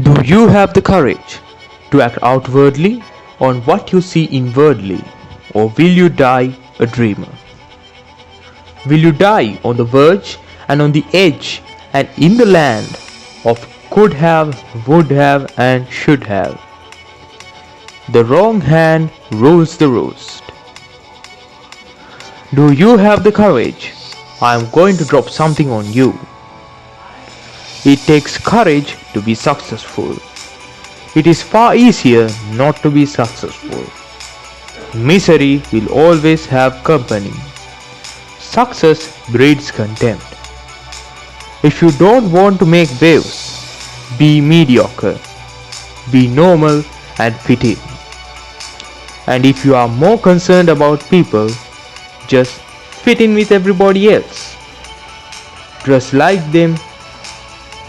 Do you have the courage to act outwardly on what you see inwardly, or will you die a dreamer? Will you die on the verge and on the edge and in the land of could have, would have, and should have? The wrong hand rules the roost. Do you have the courage? I am going to drop something on you. It takes courage to be successful. It is far easier not to be successful. Misery will always have company. Success breeds contempt. If you don't want to make waves, be mediocre, be normal and fit in. And if you are more concerned about people, just fit in with everybody else. Dress like them,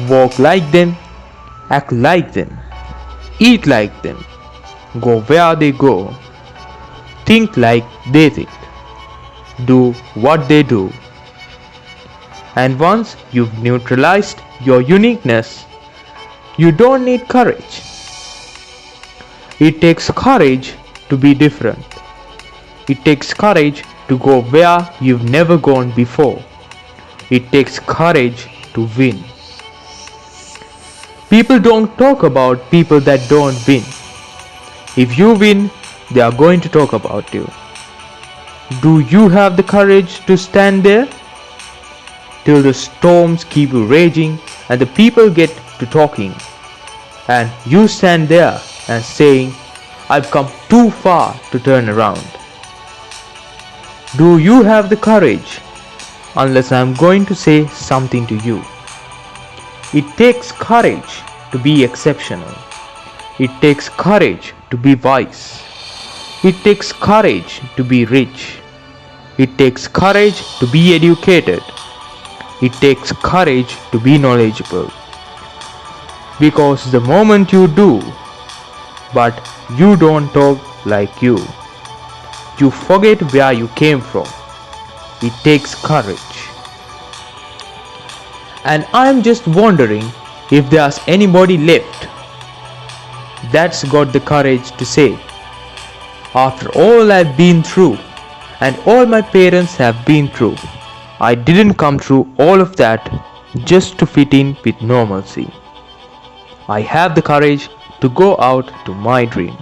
walk like them, act like them, eat like them, go where they go, think like they think, do what they do. And once you've neutralized your uniqueness, you don't need courage. It takes courage to be different. It takes courage to go where you've never gone before. It takes courage to win. People don't talk about people that don't win. If you win, they are going to talk about you. Do you have the courage to stand there till the storms keep raging and the people get to talking, and you stand there and saying, I've come too far to turn around? Do you have the courage? Unless I'm going to say something to you. It takes courage to be exceptional. It takes courage to be wise. It takes courage to be rich. It takes courage to be educated. It takes courage to be knowledgeable. Because the moment you do, but you don't talk like you forget where you came from. It takes courage. And I'm just wondering if there's anybody left that's got the courage to say, after all I've been through and all my parents have been through, I didn't come through all of that just to fit in with normalcy. I have the courage to go out to my dream.